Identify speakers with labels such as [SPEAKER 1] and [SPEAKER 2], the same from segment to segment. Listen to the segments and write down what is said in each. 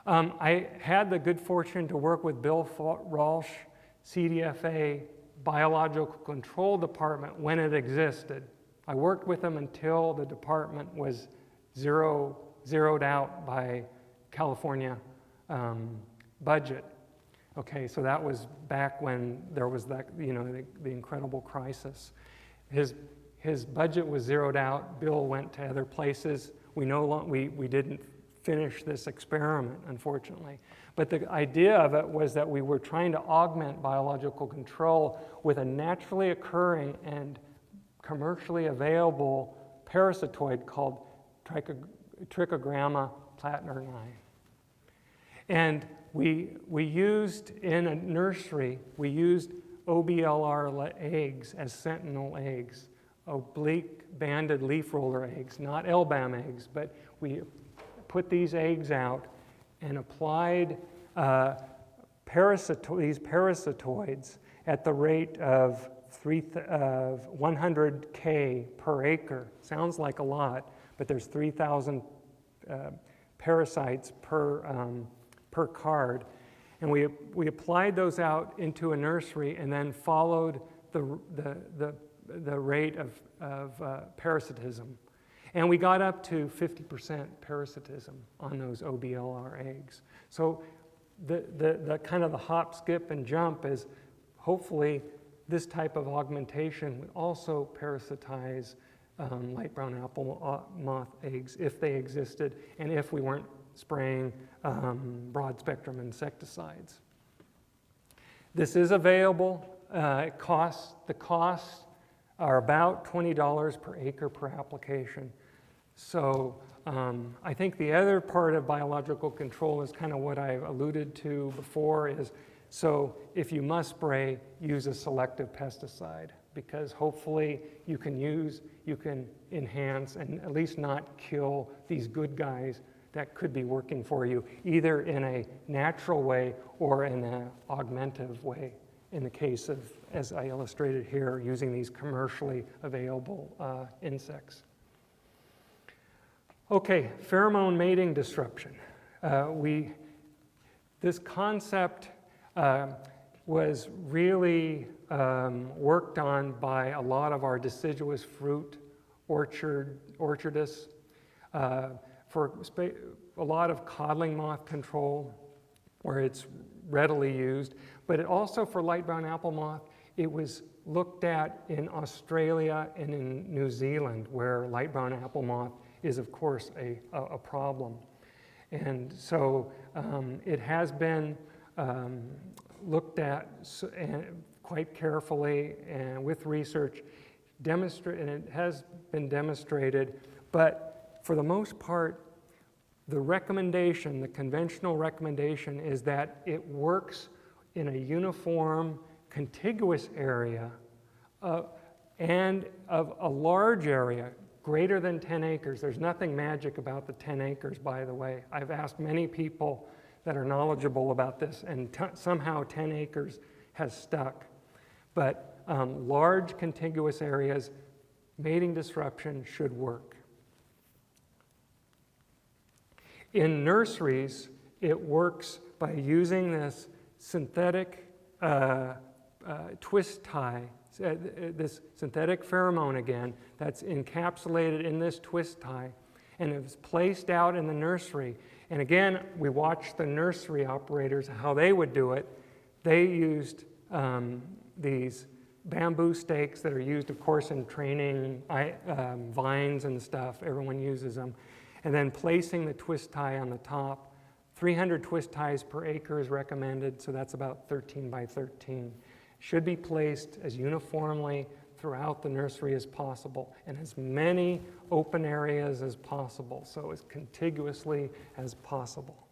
[SPEAKER 1] I had the good fortune to work with Bill Rausch, CDFA Biological Control Department when it existed. I worked with them until the department was zeroed out by California budget. Okay, so that was back when there was that, you know, the incredible crisis. His budget was zeroed out. Bill went to other places. We didn't finish this experiment, unfortunately. But the idea of it was that we were trying to augment biological control with a naturally occurring and commercially available parasitoid called Trichogramma plattnerni. And we used, in a nursery, we used OBLR eggs as sentinel eggs, oblique banded leaf roller eggs, not LBAM eggs, but we put these eggs out and applied these parasitoids at the rate of 100K per acre. Sounds like a lot, but there's 3,000 parasites per card. And we applied those out into a nursery and then followed the rate of parasitism. And we got up to 50% parasitism on those OBLR eggs. So the kind of the hop, skip, and jump is hopefully this type of augmentation would also parasitize light brown apple moth eggs if they existed and if we weren't spraying broad spectrum insecticides. This is available. The costs are about $20 per acre per application. So I think the other part of biological control is kind of what I alluded to before is, so if you must spray, use a selective pesticide, because hopefully you can enhance and at least not kill these good guys that could be working for you, either in a natural way or in an augmentative way, in the case of, as I illustrated here, using these commercially available insects. Okay, pheromone mating disruption. This concept was really worked on by a lot of our deciduous fruit orchardists for a lot of codling moth control, where it's readily used, but it also for light brown apple moth, it was looked at in Australia and in New Zealand, where light brown apple moth is, of course, a problem. And so it has been looked at quite carefully and with research, and it has been demonstrated, but for the most part, the recommendation, the conventional recommendation is that it works in a uniform, contiguous area and of a large area, greater than 10 acres. There's nothing magic about the 10 acres, by the way. I've asked many people that are knowledgeable about this, and somehow 10 acres has stuck. But large contiguous areas, mating disruption should work. In nurseries, it works by using this synthetic twist tie, this synthetic pheromone again, that's encapsulated in this twist tie, and it's placed out in the nursery. And again, we watched the nursery operators, how they would do it. They used these bamboo stakes that are used, of course, in training vines and stuff. Everyone uses them. And then placing the twist tie on the top. 300 twist ties per acre is recommended, so that's about 13 by 13. Should be placed as uniformly throughout the nursery as possible, and as many open areas as possible, so as contiguously as possible.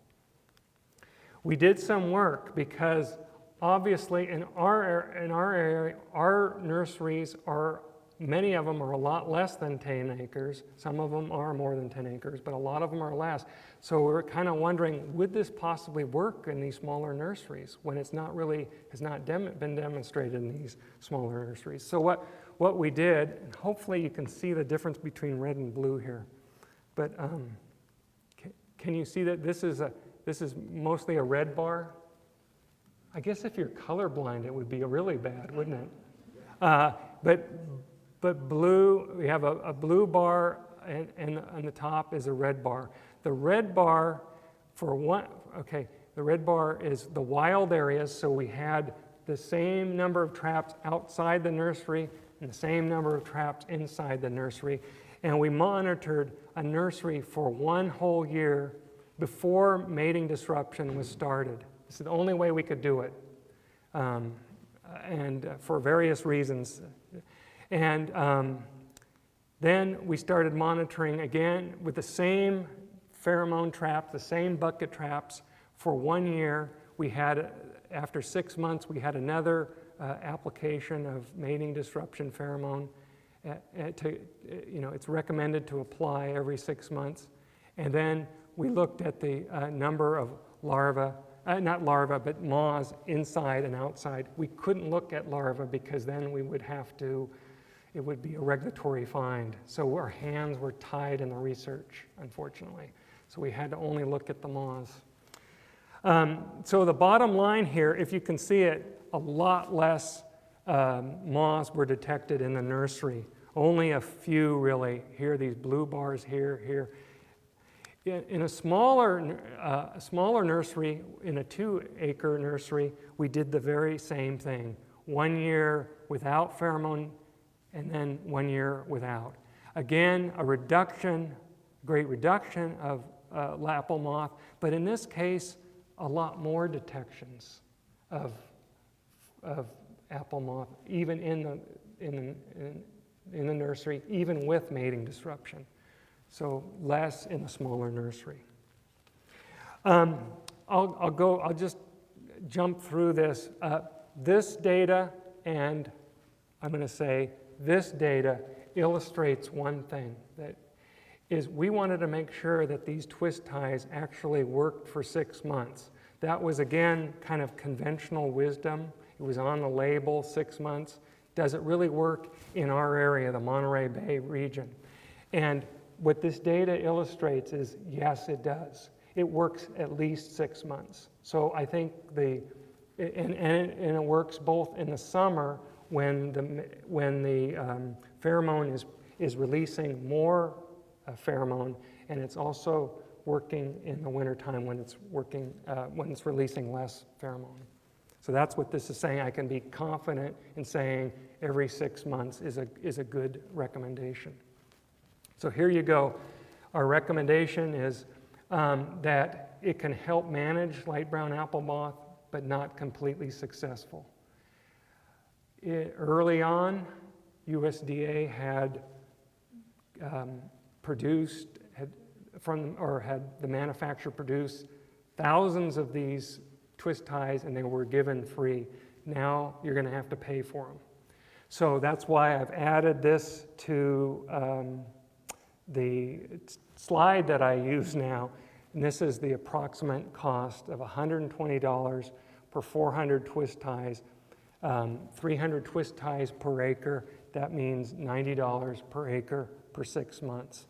[SPEAKER 1] We did some work because obviously in our area, our nurseries are, many of them are a lot less than 10 acres. Some of them are more than 10 acres, but a lot of them are less. So we're kind of wondering, would this possibly work in these smaller nurseries when it's not really, has not been demonstrated in these smaller nurseries? So what we did, and hopefully you can see the difference between red and blue here, but can you see that this This is mostly a red bar. I guess if you're colorblind, it would be really bad, wouldn't it? But blue, we have a blue bar, and on the top is a red bar. The red bar the red bar is the wild areas, so we had the same number of traps outside the nursery and the same number of traps inside the nursery. And we monitored a nursery for 1 whole year before mating disruption was started. This is the only way we could do it, and for various reasons. And then we started monitoring again with the same pheromone trap, the same bucket traps for 1 year. We had, after 6 months, we had another application of mating disruption pheromone. It's recommended to apply every 6 months. And then we looked at the number of but moths inside and outside. We couldn't look at larvae because then we would have to, it would be a regulatory find. So our hands were tied in the research, unfortunately. So we had to only look at the moths. So the bottom line here, if you can see it, a lot less moths were detected in the nursery. Only a few really. Here, these blue bars here. In a smaller nursery, in a 2-acre nursery, we did the very same thing. 1 year without pheromone, and then 1 year without. Again, a great reduction of apple moth, but in this case, a lot more detections of apple moth, even in the nursery, even with mating disruption. So less in the smaller nursery. I'll just jump through this. This data, and I'm going to say this data illustrates one thing, that is we wanted to make sure that these twist ties actually worked for 6 months. That was, again, kind of conventional wisdom. It was on the label, 6 months. Does it really work in our area, the Monterey Bay region? And what this data illustrates is, yes, it does. It works at least 6 months. So I think and it works both in the summer when the pheromone is releasing more pheromone, and it's also working in the wintertime when it's releasing less pheromone. So that's what this is saying. I can be confident in saying every 6 months is a good recommendation. So here you go. Our recommendation is that it can help manage light brown apple moth, but not completely successful. Early on, USDA had had the manufacturer produce thousands of these twist ties, and they were given free. Now you're going to have to pay for them. So that's why I've added this to the slide that I use now, and this is the approximate cost of $120 per 400 twist ties, 300 twist ties per acre. That means $90 per acre per 6 months.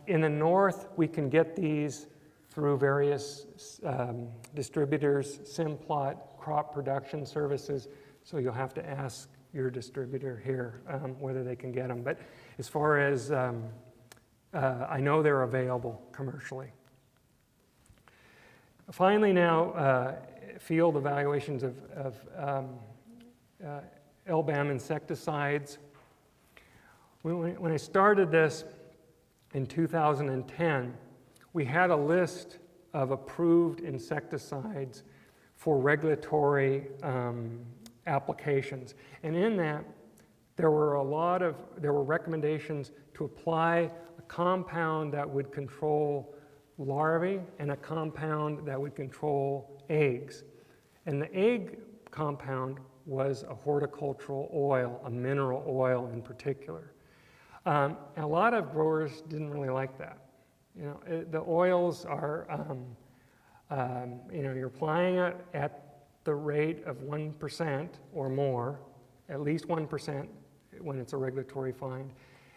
[SPEAKER 1] In the north, we can get these through various distributors, Simplot, Crop Production Services, so you'll have to ask your distributor here whether they can get them. But as far as I know, they're available commercially. Finally now, field evaluations of LBAM insecticides. When I started this in 2010, we had a list of approved insecticides for regulatory applications. And in that, there were recommendations to apply a compound that would control larvae and a compound that would control eggs. And the egg compound was a horticultural oil, a mineral oil in particular. And a lot of growers didn't really like that. The oils are, you're applying it at the rate of 1% or more, at least 1% when it's a regulatory find.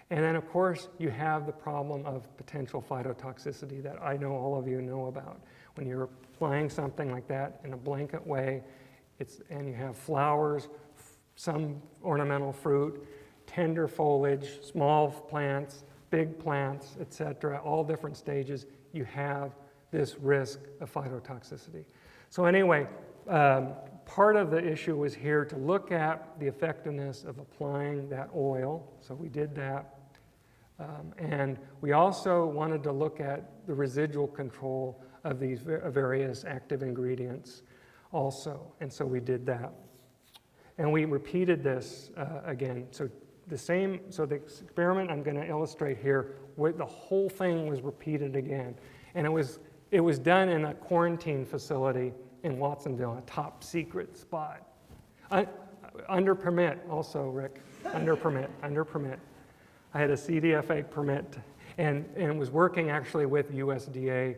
[SPEAKER 1] And then, of course, you have the problem of potential phytotoxicity that I know all of you know about. When you're applying something like that in a blanket way, and you have flowers, some ornamental fruit, tender foliage, small plants, big plants, etc., all different stages, you have this risk of phytotoxicity. So anyway, part of the issue was here to look at the effectiveness of applying that oil, so we did that. And we also wanted to look at the residual control of these various active ingredients also, and so we did that. And we repeated this again. So the experiment I'm going to illustrate here, the whole thing was repeated again. And it was done in a quarantine facility in Watsonville, a top secret spot. Under permit also, Rick, under permit. I had a CDFA permit and was working actually with USDA.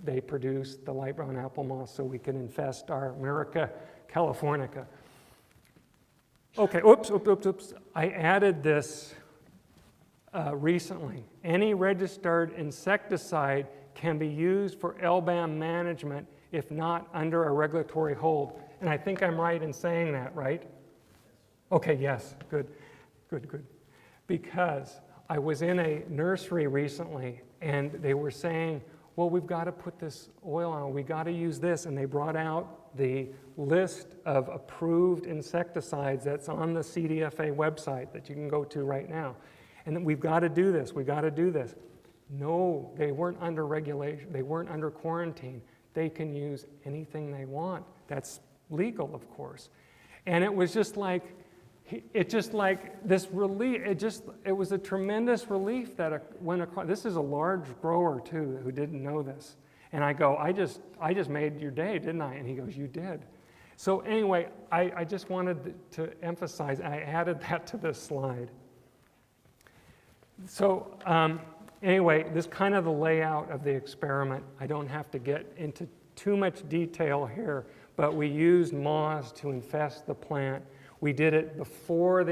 [SPEAKER 1] They produced the light brown apple moss so we could infest our America californica. Okay, oops. I added this recently. Any registered insecticide can be used for LBAM management if not under a regulatory hold. And I think I'm right in saying that, right? Okay, yes, good. Because I was in a nursery recently and they were saying, well, we've got to put this oil on, we got to use this, and they brought out the list of approved insecticides that's on the CDFA website that you can go to right now. And we've got to do this, No, they weren't under regulation, they weren't under quarantine. They can use anything they want. That's legal, of course. And it was just like, this relief, it was a tremendous relief that went across. This is a large grower too who didn't know this. And I go, I just made your day, didn't I? And he goes, you did. So anyway, I just wanted to emphasize, I added that to this slide. So anyway, this kind of the layout of the experiment. I don't have to get into too much detail here, but we used moths to infest the plant. We did it before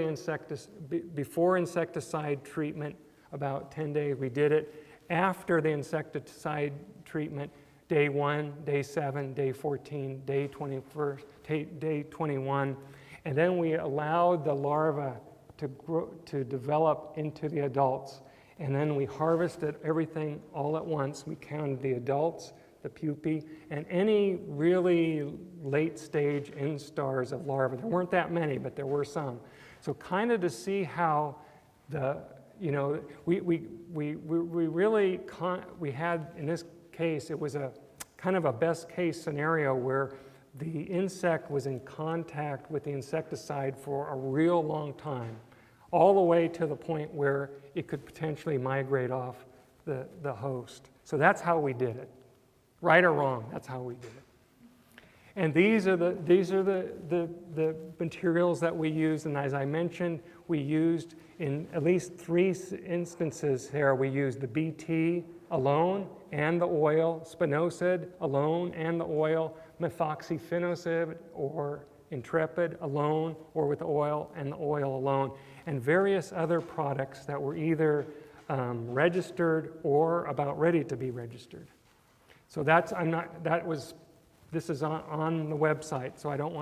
[SPEAKER 1] insecticide treatment, about 10 days. We did it after the insecticide treatment, day 1, day 7, day 14, day 21. And then we allowed the larvae to develop into the adults. And then we harvested everything all at once. We counted the adults, the pupae, and any really late stage instars of larvae. There weren't that many, but there were some. So kind of to see how we had, in this case, it was a kind of a best case scenario where the insect was in contact with the insecticide for a real long time, all the way to the point where it could potentially migrate off the host. So that's how we did it. Right or wrong, that's how we did it. And these are the materials that we used, and as I mentioned, we used in at least 3 instances here, we used the BT alone and the oil, spinosad alone and the oil, methoxyphenosad or Intrepid alone or with oil and the oil alone, and various other products that were either registered or about ready to be registered. So this is on the website, so I don't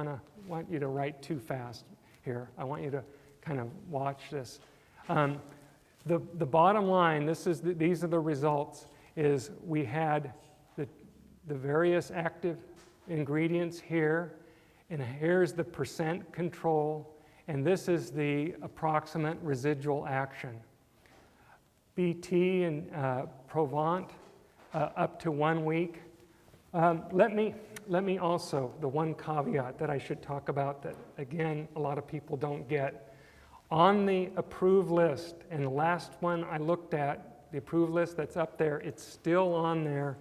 [SPEAKER 1] want you to write too fast here. I want you to kind of watch this. The bottom line, these are the results, is we had the various active ingredients here, and here's the percent control, and this is the approximate residual action. BT and Provant, up to 1 week. Let me also, the one caveat that I should talk about that, again, a lot of people don't get. On the approved list, and the last one I looked at, the approved list that's up there, it's still on there,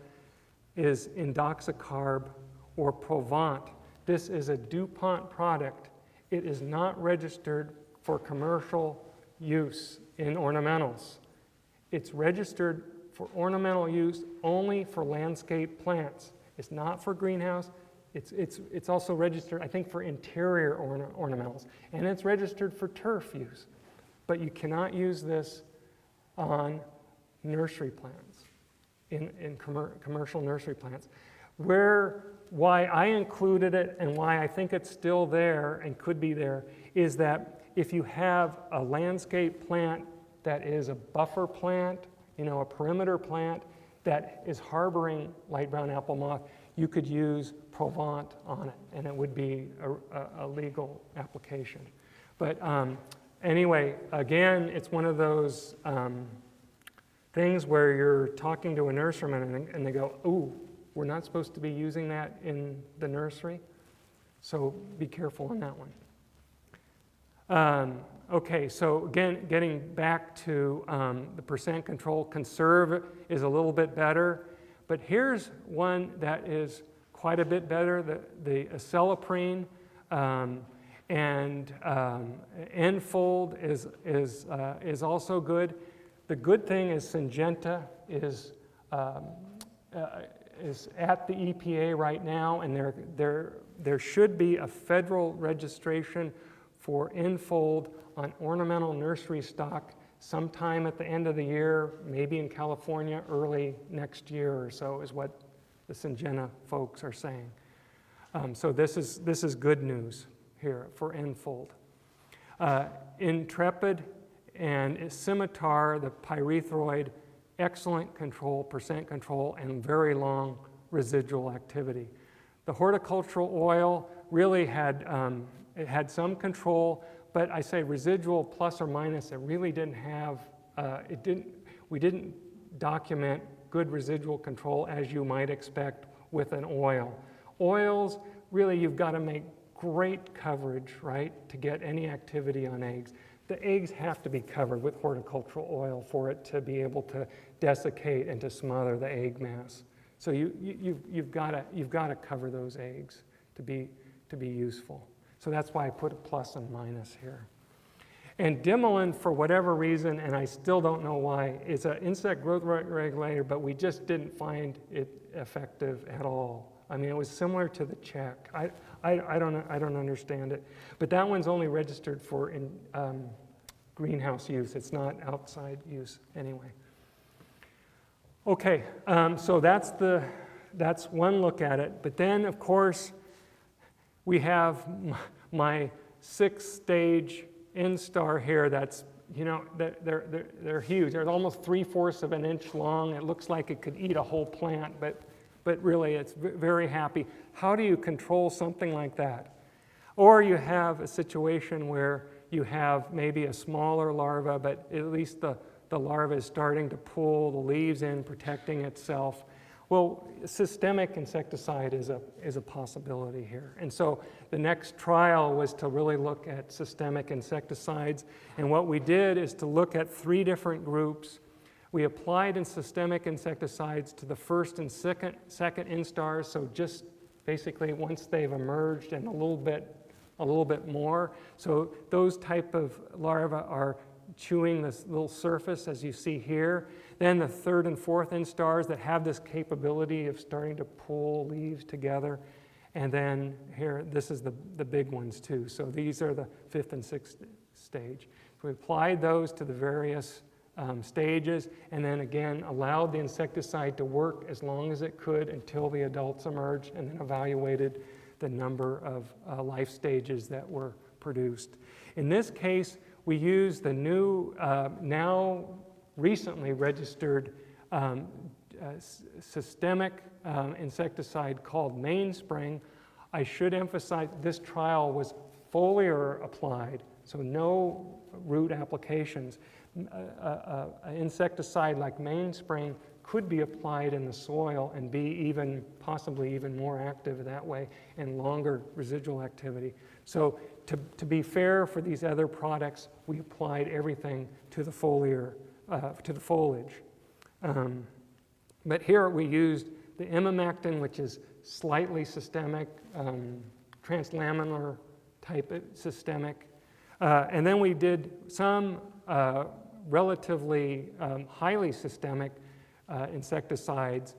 [SPEAKER 1] is indoxacarb or Provant. This is a DuPont product. It is not registered for commercial use in ornamentals. It's registered for ornamental use only for landscape plants. It's not for greenhouse. It's also registered, I think, for interior ornamentals. And it's registered for turf use. But you cannot use this on nursery plants, in commercial nursery plants. Why I included it and why I think it's still there and could be there is that if you have a landscape plant that is a buffer plant, a perimeter plant that is harboring light brown apple moth, you could use Provant on it, and it would be a legal application. But anyway, again, it's one of those things where you're talking to a nurseryman and they go, ooh, we're not supposed to be using that in the nursery, so be careful on that one. Okay, so again, getting back to the percent control, conserve is a little bit better, but here's one that is quite a bit better, the aceleprine, and N-fold is also good. The good thing is Syngenta is at the EPA right now, and there should be a federal registration for N-fold on ornamental nursery stock sometime at the end of the year, maybe in California early next year or so is what the Syngenta folks are saying. So this is good news here for N-fold. Intrepid and Scimitar, the pyrethroid, excellent control, percent control, and very long residual activity. The horticultural oil really had it had some control, but I say residual plus or minus. It really didn't have. We didn't document good residual control as you might expect with an oil. Oils, really, you've got to make great coverage, right, to get any activity on eggs. The eggs have to be covered with horticultural oil for it to be able to desiccate and to smother the egg mass. So you've got to cover those eggs to be useful. So that's why I put a plus and minus here. And Dimolin, for whatever reason, and I still don't know why, is an insect growth regulator, but we just didn't find it effective at all. I mean, it was similar to the check. I don't understand it. But that one's only registered for greenhouse use. It's not outside use anyway. Okay, so that's one look at it. But then, of course, we have my 6-stage instar here. That's, they're huge. They're almost 3/4 of an inch long. It looks like it could eat a whole plant, but really it's very happy. How do you control something like that? Or you have a situation where you have maybe a smaller larva, but at least the larva is starting to pull the leaves in, protecting itself. Well, systemic insecticide is a possibility here. And so the next trial was to really look at systemic insecticides. And what we did is to look at 3 different groups. We applied in systemic insecticides to the first and second instars, so just basically once they've emerged and a little bit more. So those type of larvae are chewing this little surface as you see here. Then the 3rd and 4th instars that have this capability of starting to pull leaves together. And then here, this is the big ones too. So these are the 5th and 6th stage. So we applied those to the various stages, and then again allowed the insecticide to work as long as it could until the adults emerged, and then evaluated the number of life stages that were produced. In this case, we used the new, now recently registered systemic insecticide called Mainspring. I should emphasize this trial was foliar applied, so no root applications. An insecticide like Mainspring could be applied in the soil and be possibly even more active that way and longer residual activity. So to be fair for these other products, we applied everything to the foliage. But here we used the imamectin, which is slightly systemic, translaminar type systemic. And then we did some relatively highly systemic insecticides,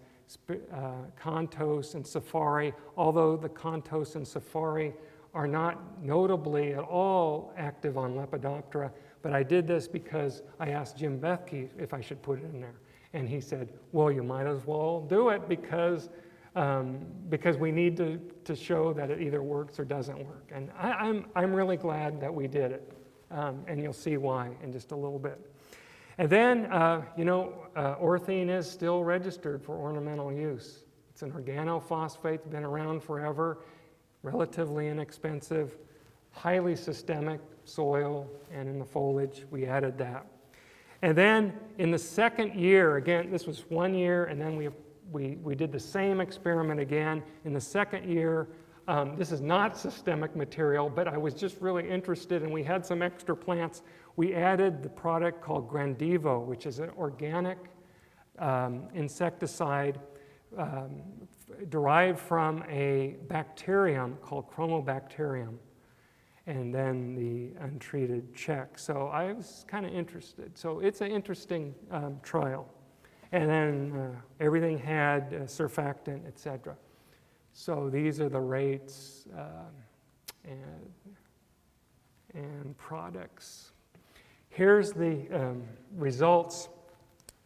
[SPEAKER 1] Contos and Safari, although the Contos and Safari are not notably at all active on Lepidoptera, but I did this because I asked Jim Bethke if I should put it in there. And he said, well, you might as well do it because because we need to show that it either works or doesn't work. And I'm really glad that we did it, and you'll see why in just a little bit. And then, orthene is still registered for ornamental use. It's an organophosphate, it's been around forever, relatively inexpensive, highly systemic, soil and in the foliage. We added that. And then in the second year, again, this was 1 year, and then we did the same experiment again. In the second year, this is not systemic material, but I was just really interested, and we had some extra plants. We added the product called Grandivo, which is an organic insecticide derived from a bacterium called Chromobacterium, and then the untreated check. So I was kind of interested. So it's an interesting trial. And then everything had surfactant, etc. So these are the rates and products. Here's the results.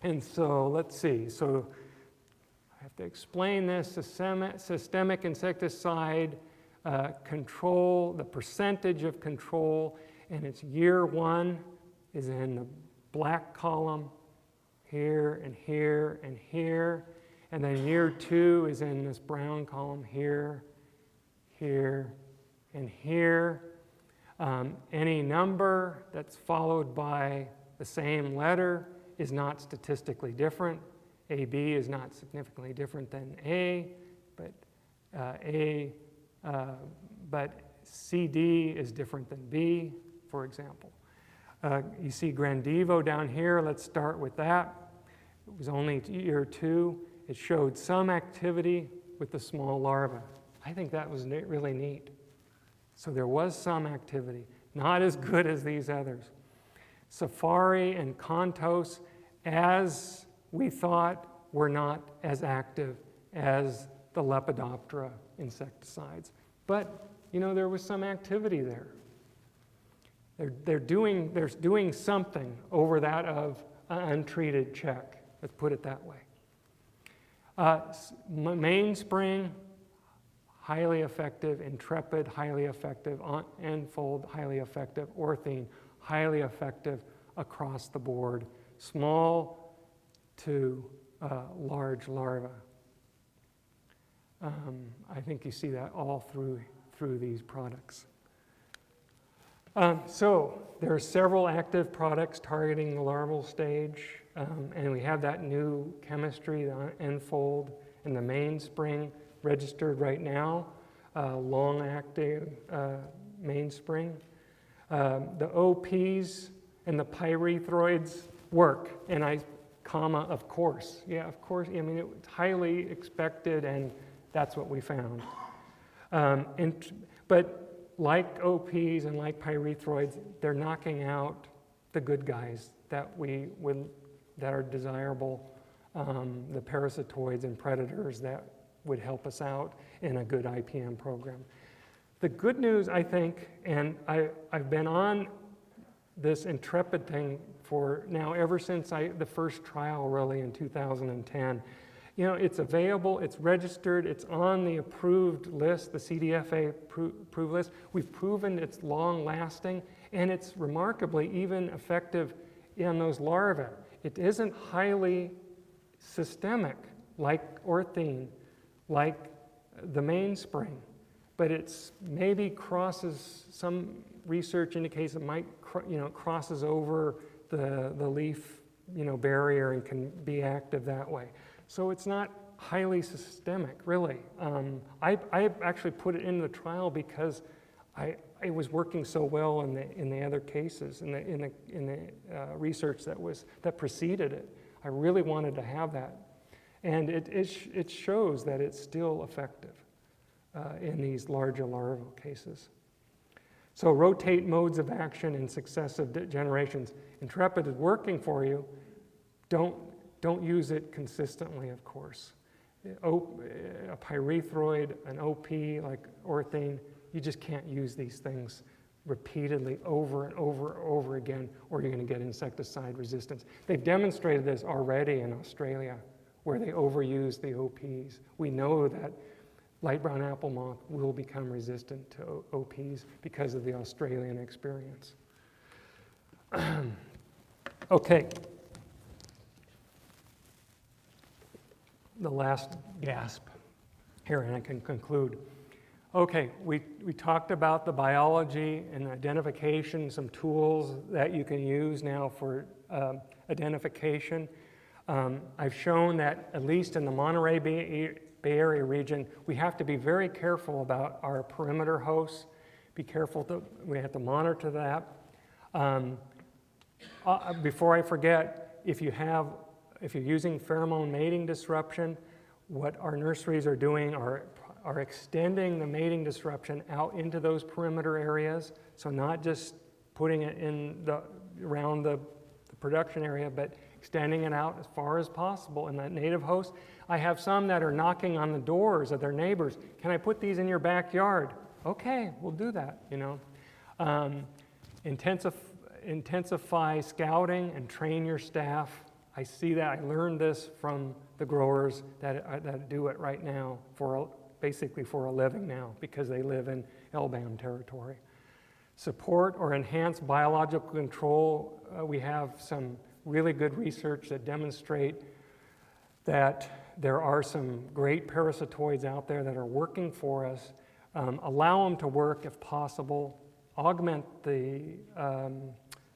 [SPEAKER 1] And so let's see. So I have to explain this. Systemic insecticide control, the percentage of control, and it's year 1 is in the black column, here and here and here. And then year 2 is in this brown column here, here, and here. Any number that's followed by the same letter is not statistically different. AB is not significantly different than A, but CD is different than B, for example. You see Grandivo down here. Let's start with that. It was only year 2. It showed some activity with the small larva. I think that was really neat. So there was some activity, not as good as these others. Safari and Contos, as we thought, were not as active as the Lepidoptera insecticides. But, there was some activity there. They're doing something over that of an untreated check. Let's put it that way. Mainspring, highly effective. Intrepid, highly effective. Enfold, highly effective. Orthene, highly effective across the board. Small to large larvae. I think you see that all through these products. So there are several active products targeting the larval stage, and we have that new chemistry, the Enfold and the Mainspring, registered right now, long-acting Mainspring. The OPs and the pyrethroids work, and of course. Yeah, of course. I mean, it's highly expected, and that's what we found. But like OPs and like pyrethroids, they're knocking out the good guys that are desirable, the parasitoids and predators that would help us out in a good IPM program. The good news, I think, and I've been on this Intrepid thing for now ever since the first trial, really, in 2010. It's available, it's registered, it's on the approved list, the CDFA approved list. We've proven it's long-lasting, and it's remarkably even effective in those larvae. It isn't highly systemic like orthene, like the mainspring, but it's maybe crosses, some research indicates it might, crosses over the leaf, barrier and can be active that way. So it's not highly systemic, really. I actually put it in the trial because it was working so well in the other cases, in the research that preceded it. I really wanted to have that, and it shows that it's still effective in these larger larval cases. So rotate modes of action in successive generations. Intrepid is working for you. Don't use it consistently, of course. A pyrethroid, an OP like orthene, you just can't use these things repeatedly over and over and over again, or you're going to get insecticide resistance. They've demonstrated this already in Australia where they overuse the OPs. We know that light brown apple moth will become resistant to OPs because of the Australian experience. Okay. The last gasp here, and I can conclude. Okay, we talked about the biology and identification, some tools that you can use now for identification. I've shown that at least in the Monterey Bay Area region, we have to be very careful about our perimeter hosts. Be careful, we have to monitor that. Before I forget, if you're using pheromone mating disruption, what our nurseries are doing are extending the mating disruption out into those perimeter areas. So not just putting it around the production area, but extending it out as far as possible in that native host. I have some that are knocking on the doors of their neighbors. Can I put these in your backyard? Okay, we'll do that, you know. Intensify scouting and train your staff. I see that. I learned this from the growers that do it right now basically for a living now because they live in LBAM territory. Support or enhance biological control. We have some really good research that demonstrate that there are some great parasitoids out there that are working for us. Allow them to work if possible. Augment the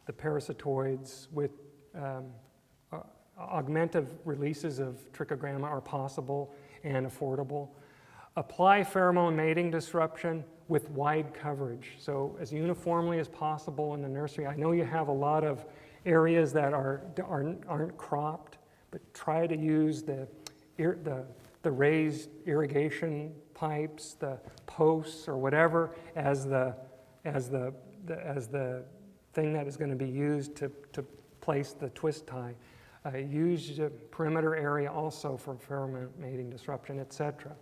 [SPEAKER 1] parasitoids with augmentive releases of trichogramma are possible and affordable. Apply pheromone mating disruption with wide coverage, so as uniformly as possible in the nursery. I know you have a lot of areas that aren't cropped, but try to use the raised irrigation pipes, the posts, or whatever as the thing that is going to be used to place the twist tie. Use the perimeter area also for pheromone mating disruption, etc.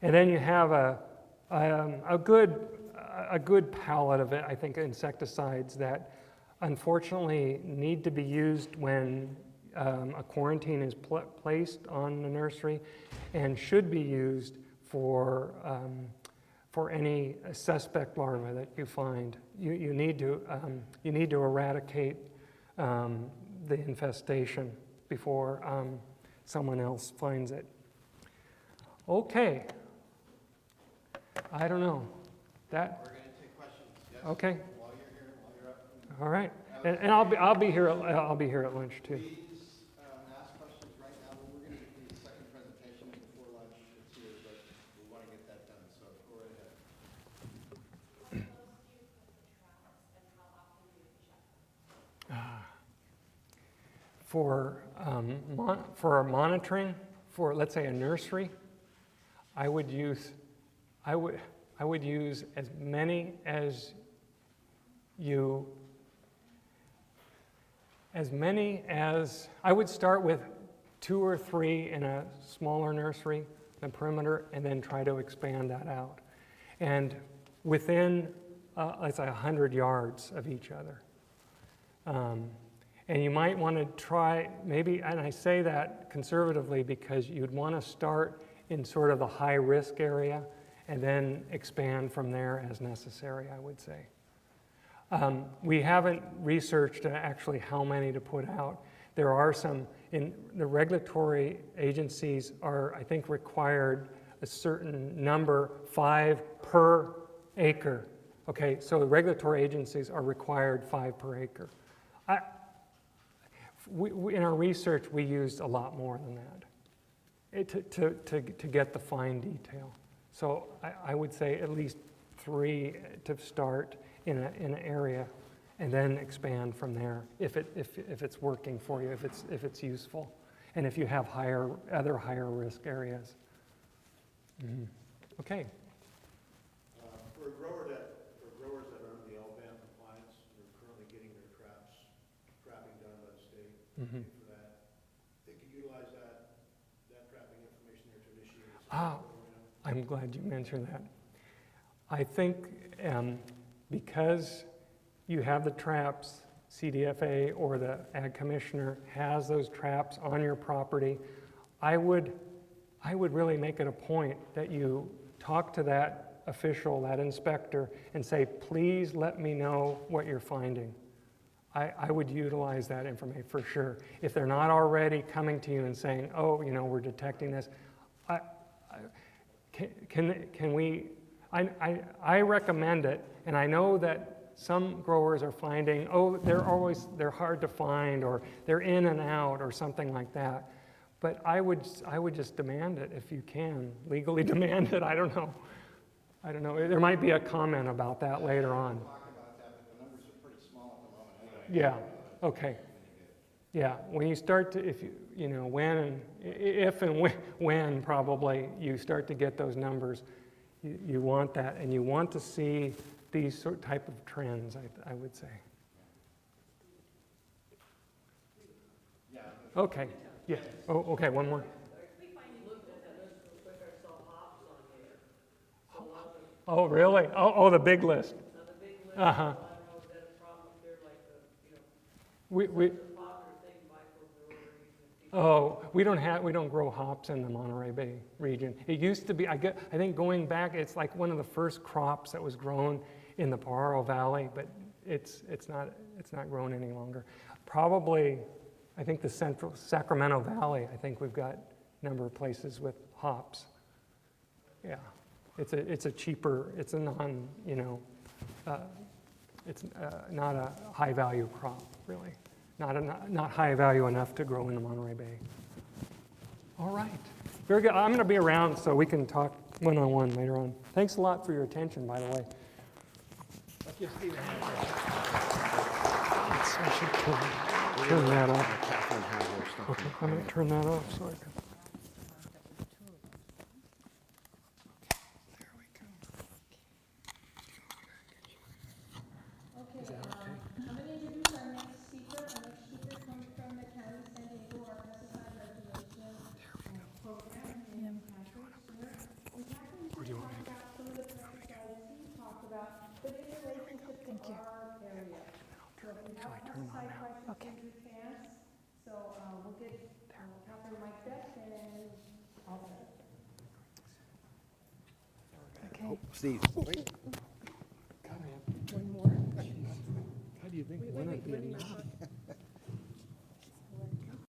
[SPEAKER 1] And then you have a good palette of it, I think, insecticides that unfortunately need to be used when a quarantine is placed on the nursery, and should be used for any suspect larva that you find. You need to eradicate the infestation before someone else finds it. Okay. I don't know.
[SPEAKER 2] We're going to take questions. Yes.
[SPEAKER 1] Okay.
[SPEAKER 2] While you're here, while you're up.
[SPEAKER 1] All right. And I'll be here at lunch too.
[SPEAKER 2] Please ask questions right now. We're going to get the second presentation before lunch. It's here, but we want to get that done. So go right ahead.
[SPEAKER 1] For our monitoring, for let's say a nursery, I would use as many as I would start with 2 or 3 in a smaller nursery, the perimeter, and then try to expand that out. And within, let's say, 100 yards of each other. And you might want to try, maybe, and I say that conservatively because you'd want to start in sort of the high-risk area and then expand from there as necessary, I would say. We haven't researched actually how many to put out. There are some, in the regulatory agencies are, I think, required a certain number, 5 per acre. Okay, so the regulatory agencies are required 5 per acre. In our research, we used a lot more than that to get the fine detail. So I would say at least 3 to start in an area, and then expand from there if it's working for you, if it's useful, and if you have other higher risk areas. Mm-hmm. Okay.
[SPEAKER 2] For growers that are under the LBAM compliance, they're currently getting their trapping done by the state.
[SPEAKER 1] Mm-hmm.
[SPEAKER 2] For that, they could utilize that trapping information there to initiate.
[SPEAKER 1] I'm glad you mentioned that. I think because you have the traps, CDFA or the Ag Commissioner has those traps on your property, I would really make it a point that you talk to that official, that inspector, and say, please let me know what you're finding. I would utilize that information for sure. If they're not already coming to you and saying, oh, you know, we're detecting this, can we, I recommend it, and I know that some growers are finding, oh, they're hard to find, or they're in and out, or something like that. But I would just demand it if you can, legally demand it. I don't know. There might be a comment about that later on.
[SPEAKER 2] Talk about that, but the numbers are pretty small at the moment anyway.
[SPEAKER 1] Yeah, okay. Yeah, when you start to, if you know, if and when probably you start to get those numbers, you want that, and you want to see these type of trends, I would say.
[SPEAKER 2] Yeah.
[SPEAKER 1] Okay, yeah, oh, okay, one more. Oh, really? Oh, the big list. Uh-huh. We don't grow hops in the Monterey Bay region. It used to be, I think going back, it's like one of the first crops that was grown in the Pajaro Valley, but it's not grown any longer. Probably, I think the central Sacramento Valley, I think we've got a number of places with hops. Yeah, it's a cheaper, it's a non, you know, it's not a high value crop, really. Not high value enough to grow in the Monterey Bay. All right, very good. I'm going to be around so we can talk one-on-one later on. Thanks a lot for your attention, by the way. Let's give Steve a hand. I should turn that off. Okay, I'm going to turn that off so I can.
[SPEAKER 3] I'm going to introduce our next speaker. Our next speaker comes from the county of San Diego, our pesticide regulation program in Patrick. We're talking about some of the pesticides he talked about, but in relationship to our area. So we have pesticide crisis in Japan. So we'll get Catherine mic'd up and all set.
[SPEAKER 4] Okay.
[SPEAKER 5] Oh, Steve, wait.
[SPEAKER 4] One more.
[SPEAKER 1] How do you think? Wouldn't it be enough?